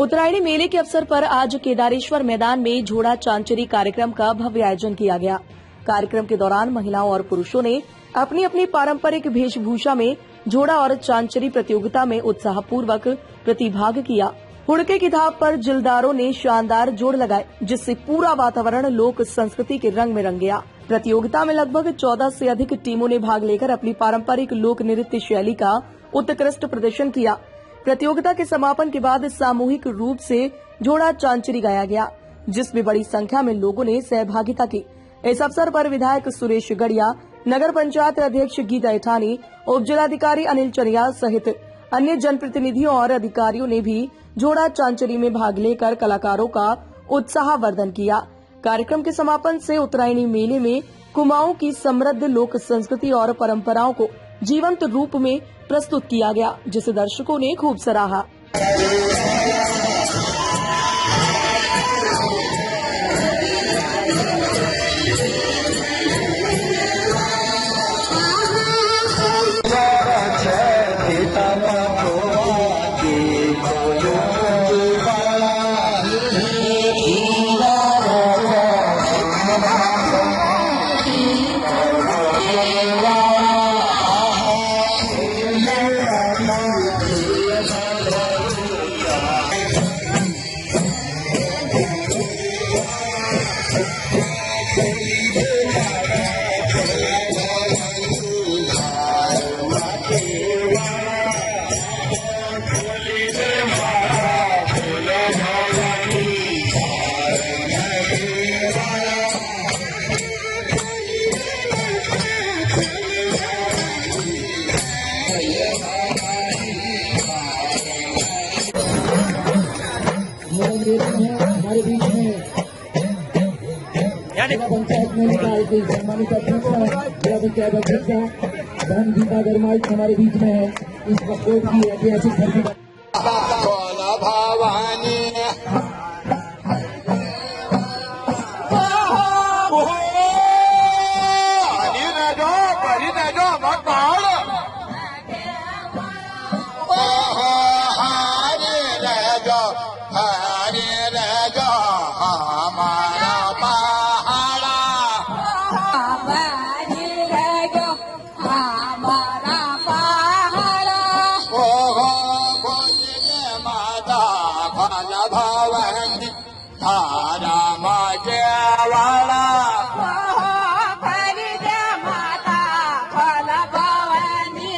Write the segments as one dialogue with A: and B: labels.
A: उत्तरायणी मेले के अवसर पर आज केदारेश्वर मैदान में झोड़ा चांचरी कार्यक्रम का भव्य आयोजन किया गया। कार्यक्रम के दौरान महिलाओं और पुरुषों ने अपनी अपनी पारंपरिक वेशभूषा में झोड़ा और चांचरी प्रतियोगिता में उत्साहपूर्वक प्रतिभाग किया। हुड़के की थाप पर जिलदारों ने शानदार जोड़ लगाए, जिससे पूरा वातावरण लोक संस्कृति के रंग में रंग गया। प्रतियोगिता में लगभग 14 से अधिक टीमों ने भाग लेकर अपनी पारंपरिक लोक नृत्य शैली का उत्कृष्ट प्रदर्शन किया। प्रतियोगिता के समापन के बाद सामूहिक रूप से झोड़ा चांचरी गाया गया, जिसमें बड़ी संख्या में लोगों ने सहभागिता की। इस अवसर पर विधायक सुरेश गड़िया, नगर पंचायत अध्यक्ष गीता इठानी, उप जिलाधिकारी अनिल चरिया सहित अन्य जनप्रतिनिधियों और अधिकारियों ने भी झोड़ा चांचरी में भाग लेकर कलाकारों का उत्साहवर्धन किया। कार्यक्रम के समापन से उत्तरायणी मेले में कुमाऊं की समृद्ध लोक संस्कृति और परंपराओं को जीवंत रूप में प्रस्तुत किया गया, जिसे दर्शकों ने खूब सराहा।
B: हमारे बीच में पंचायत में सम्मानित अध्यक्ष जिला पंचायत अध्यक्ष बहन गीता गरमाई हमारे बीच में है। इस प्रकोप की ऐतिहासिक धरती भवानी भवानी धारा माजेवाड़ा माता फल भवानी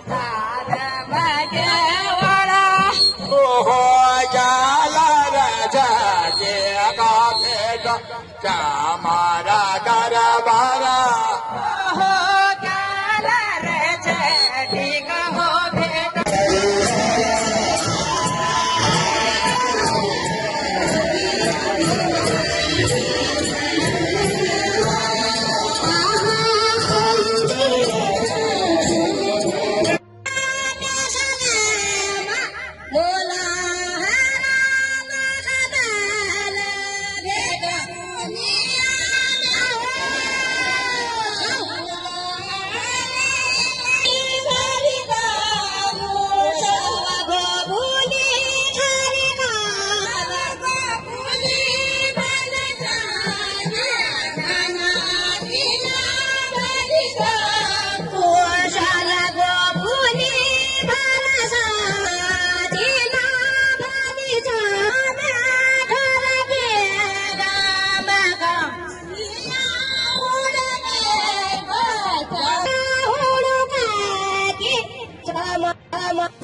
B: धारा माजेवाड़ा ओहो जाला राजा के का भेट हमारा दरबारा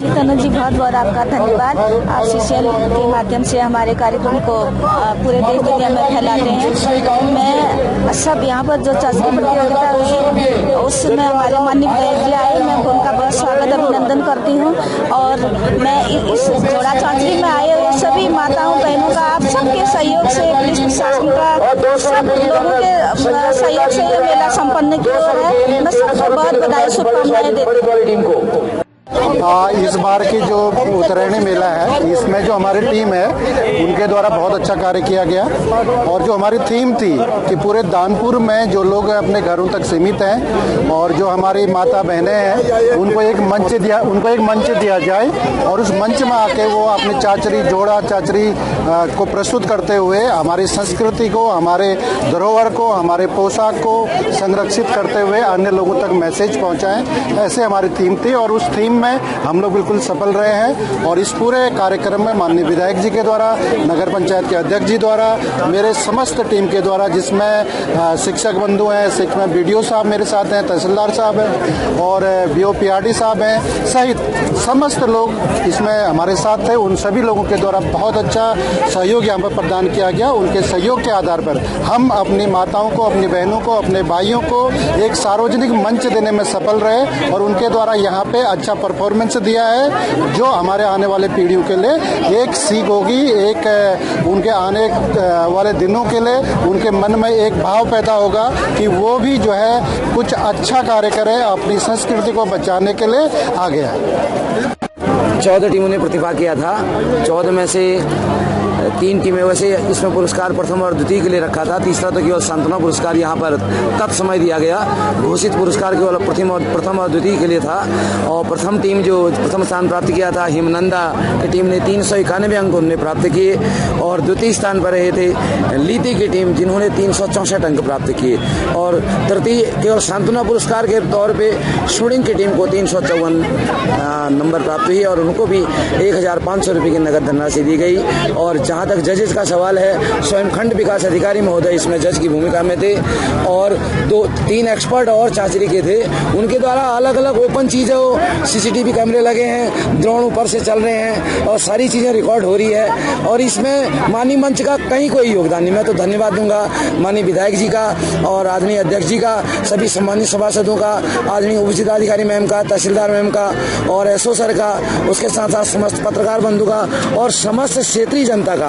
C: तनु जी, बहुत बहुत आपका धन्यवाद। आप सीसीएल के माध्यम से हमारे कार्यक्रम को पूरे देश दुनिया में फैलाते हैं। मैं सब यहाँ पर जो चांचरी प्रतियोगिता हुई उसमें हमारे माननीय विधायक जी आए, मैं उनका बहुत स्वागत अभिनंदन करती हूँ। और मैं इस झोड़ा चांचरी में आए हुए सभी माताओं बहनों का आप सबके सहयोग से, पुलिस प्रशासन का सब लोगों के सहयोग से ये मेला संपन्न किया है। मैं सबको बहुत बधाई शुभकामनाएं देती हूँ।
D: इस बार की जो उत्तरायणी मेला है इसमें जो हमारी टीम है उनके द्वारा बहुत अच्छा कार्य किया गया और जो हमारी थीम थी कि पूरे दानपुर में जो लोग अपने घरों तक सीमित हैं और जो हमारी माता बहनें हैं उनको एक मंच दिया जाए और उस मंच में आके वो अपनी चाचरी जोड़ा चाचरी को प्रस्तुत करते हुए हमारी संस्कृति को, हमारे धरोहर को, हमारे पोशाक को संरक्षित करते हुए अन्य लोगों तक मैसेज पहुंचाएं, ऐसे हमारी थीम थी और उस थीम में हम लोग बिल्कुल सफल रहे हैं। और इस पूरे कार्यक्रम में माननीय विधायक जी के द्वारा, नगर पंचायत के अध्यक्ष जी द्वारा, मेरे समस्त टीम के द्वारा, जिसमें शिक्षक बंधु हैं, शिक्षक BDO साहब मेरे साथ हैं, तहसीलदार साहब हैं और BOPRD साहब हैं सहित समस्त लोग इसमें हमारे साथ थे। उन सभी लोगों के द्वारा बहुत अच्छा सहयोग यहाँ पर प्रदान किया गया। उनके सहयोग के आधार पर हम अपनी माताओं को, अपनी बहनों को, अपने भाइयों को एक सार्वजनिक मंच देने में सफल रहे और उनके द्वारा यहाँ पे अच्छा परफॉर्मेंस दिया है जो हमारे आने वाले पीढ़ियों के लिए एक सीख होगी, एक उनके आने वाले दिनों के लिए उनके मन में एक भाव पैदा होगा कि वो भी जो है कुछ अच्छा कार्य करें, अपनी संस्कृति को बचाने के लिए आगे आए।
E: 14 टीमों ने प्रतिभाग किया था। 14 में से 3 टीमें वैसे इसमें पुरस्कार प्रथम और द्वितीय के लिए रखा था। तीसरा तो केवल सांत्वना पुरस्कार यहाँ पर तत्समय दिया गया। घोषित पुरस्कार केवल प्रथम और द्वितीय के लिए था। और प्रथम टीम जो प्रथम स्थान प्राप्त किया था हिमनंदा की टीम ने 391 अंक उन्होंने प्राप्त किए और द्वितीय स्थान पर रहे थे लीती की टीम जिन्होंने 364 अंक प्राप्त किए और तृतीय केवल सांत्वना पुरस्कार के तौर पर शूटिंग की टीम को 354 नंबर प्राप्त हुई और उनको भी 1500 रुपये की नगद धनराशि दी गई। और जहाँ तक जजेस का सवाल है, स्वयं खंड विकास अधिकारी महोदय इसमें जज की भूमिका में थे और 2-3 एक्सपर्ट और चाचरी के थे। उनके द्वारा अलग अलग ओपन चीज़ों, CCTV कैमरे लगे हैं, ड्रोन ऊपर से चल रहे हैं और सारी चीज़ें रिकॉर्ड हो रही है और इसमें माननीय मंच का कहीं कोई योगदान नहीं। मैं तो धन्यवाद दूंगा माननीय विधायक जी का और आदरणीय अध्यक्ष जी का, सभी सम्मानित सभासदों का, आदरणीय उपजिलाधिकारी मैम का, तहसीलदार मैम का और SO सर का, उसके साथ साथ समस्त पत्रकार बंधु का और समस्त क्षेत्रीय जनता का।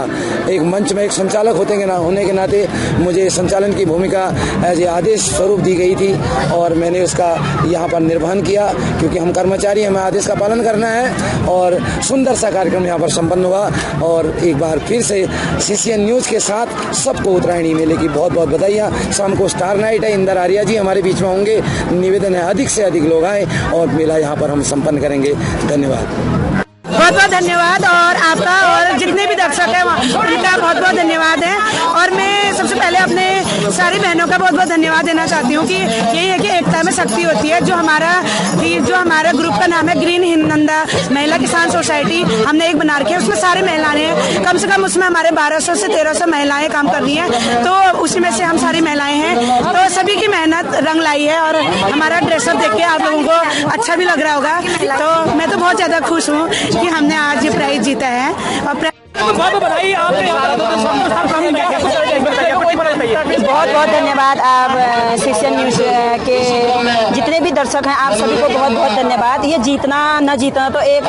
E: एक मंच में एक संचालक होने के नाते मुझे संचालन की भूमिका एज ए आदेश स्वरूप दी गई थी और मैंने उसका यहाँ पर निर्वहन किया क्योंकि हम कर्मचारी, हमें आदेश का पालन करना है। और सुंदर सा कार्यक्रम यहाँ पर संपन्न हुआ और एक बार फिर से CCN न्यूज़ के साथ सबको उत्तरायणी मेले की बहुत बहुत बधाइयाँ। शाम को स्टार नाइट है, इंदर आर्या जी हमारे बीच में होंगे। निवेदन है अधिक से अधिक लोग आए और मेला यहाँ पर हम संपन्न करेंगे। धन्यवाद।
F: बहुत बहुत धन्यवाद और आपका और जितने भी दर्शक हैं उनका बहुत बहुत धन्यवाद है। और मैं सबसे पहले अपने सारी बहनों का बहुत बहुत धन्यवाद देना चाहती हूँ कि यही है कि एकता में शक्ति होती है। जो हमारा ग्रुप का नाम है ग्रीन हिमनंदा महिला किसान सोसाइटी, हमने एक बना रखी है। उसमें सारी महिलाएं हैं, कम से कम उसमें हमारे 1200 से 1300 महिलाएं काम कर रही हैं। तो उसमें से हम सारी महिलाएं हैं, तो सभी की मेहनत रंग लाई है और हमारा ड्रेसअप देख के आप लोगों को अच्छा भी लग रहा होगा। तो मैं तो बहुत ज़्यादा खुश हूँ कि हमने आज ये प्राइज जीता है। और
C: बहुत बहुत धन्यवाद आप CCN न्यूज़ के जितने भी दर्शक हैं, आप सभी को बहुत बहुत धन्यवाद। ये जीतना न जीतना तो एक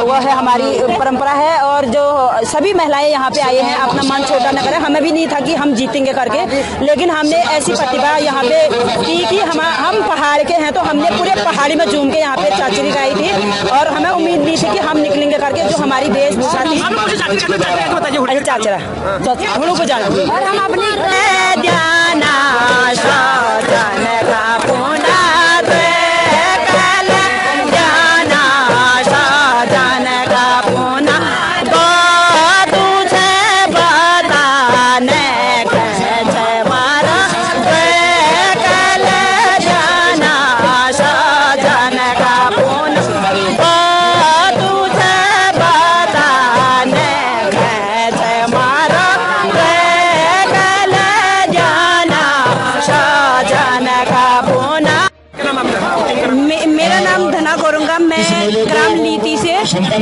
C: वो है, हमारी परंपरा है और जो सभी महिलाएं यहाँ पे आई हैं अपना मन छोटा न करें। हमें भी नहीं था कि हम जीतेंगे करके, लेकिन हमने ऐसी प्रतिभा यहाँ पे की कि हम पहाड़ के हैं तो हमने पूरे पहाड़ी में झूम के यहाँ पे चाचरी गाई थी और हमें उम्मीद नहीं थी कि हम निकलेंगे करके। जो हमारी वेशभूषा थी चाचरा और हम अपनी ग्राम लीती से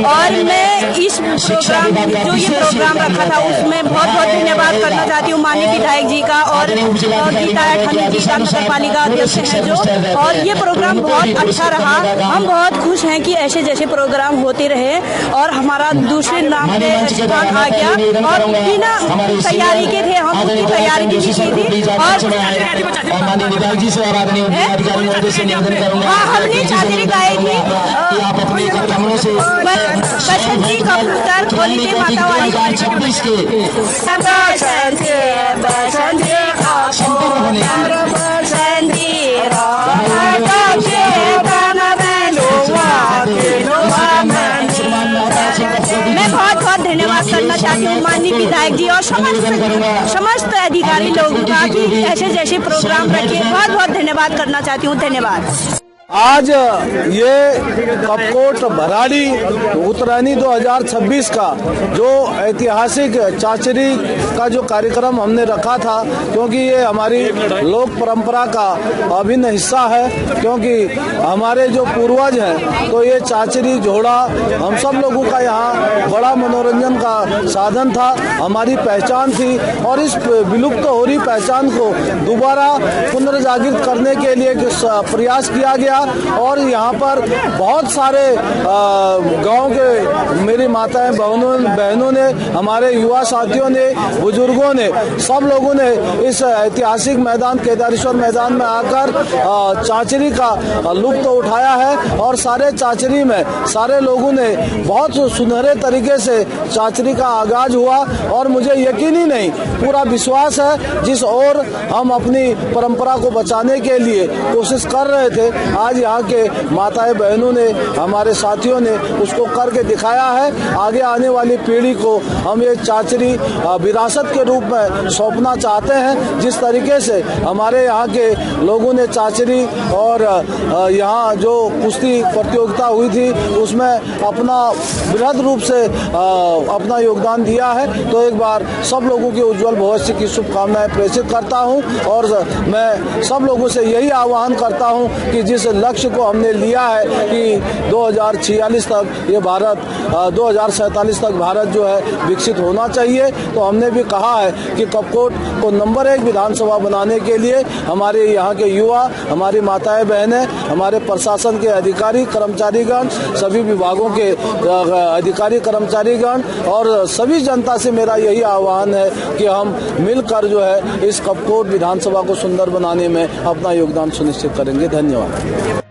C: और मैं इस प्रोग्राम जो ये प्रोग्राम रखा था उसमें बहुत बहुत धन्यवाद करना चाहती हूँ माननीय विधायक जी का और गीता खन्ना जी का, नगर पालिका अध्यक्ष हैं जो। और ये प्रोग्राम बहुत अच्छा रहा। हम बहुत खुश हैं कि ऐसे जैसे प्रोग्राम होते रहे और हमारा दूसरे नाम पे स्थान आ गया और बिना तैयारी के थे, हम उसकी तैयारी भी की थी। और हाँ, हमने चादरी गाई थी।
F: होली के माता वाली मैं बहुत बहुत धन्यवाद करना चाहती हूँ माननीय विधायक जी और समस्त अधिकारी लोगों का कि ऐसे जैसे प्रोग्राम रखिए। बहुत बहुत धन्यवाद करना चाहती हूँ। धन्यवाद।
G: आज ये कपकोट भराड़ी उत्तरायणी 2026 का जो ऐतिहासिक चाचरी का जो कार्यक्रम हमने रखा था, क्योंकि ये हमारी लोक परंपरा का अभिन्न हिस्सा है, क्योंकि हमारे जो पूर्वज हैं तो ये चाचरी जोड़ा हम सब लोगों का यहाँ बड़ा मनोरंजन का साधन था, हमारी पहचान थी। और इस विलुप्त हो रही पहचान को दोबारा पुनर्जागृत करने के लिए प्रयास किया गया। और यहाँ पर बहुत सारे गांव के मेरी माताएं बहनों ने, हमारे युवा साथियों ने, बुजुर्गों ने, सब लोगों ने इस ऐतिहासिक मैदान केदारेश्वर मैदान में आकर चाचरी का लुत्फ उठाया है। और सारे चाचरी में सारे लोगों ने बहुत सुनहरे तरीके से चाचरी का आगाज हुआ। और मुझे यकीन ही नहीं, पूरा विश्वास है जिस ओर हम अपनी परंपरा को बचाने के लिए कोशिश कर रहे थे, आज यहाँ के माताएं बहनों ने, हमारे साथियों ने उसको करके दिखाया है। आगे आने वाली पीढ़ी को हम ये चाचरी विरासत के रूप में सौंपना चाहते हैं। जिस तरीके से हमारे यहाँ के लोगों ने चाचरी और यहाँ जो कुश्ती प्रतियोगिता हुई थी उसमें अपना बृहद रूप से अपना योगदान दिया है, तो एक बार सब लोगों के उज्जवल भविष्य की शुभकामनाएं प्रेषित करता हूँ। और मैं सब लोगों से यही आह्वान करता हूँ कि जिस लक्ष्य को हमने लिया है कि 2046 तक ये भारत 2047 तक भारत जो है विकसित होना चाहिए, तो हमने भी कहा है कि कपकोट को नंबर 1 विधानसभा बनाने के लिए हमारे यहाँ के युवा, हमारी माताएं बहनें, हमारे प्रशासन के अधिकारी कर्मचारीगण, सभी विभागों के अधिकारी कर्मचारीगण और सभी जनता से मेरा यही आह्वान है कि हम मिलकर जो है इस कपकोट विधानसभा को सुंदर बनाने में अपना योगदान सुनिश्चित करेंगे। धन्यवाद।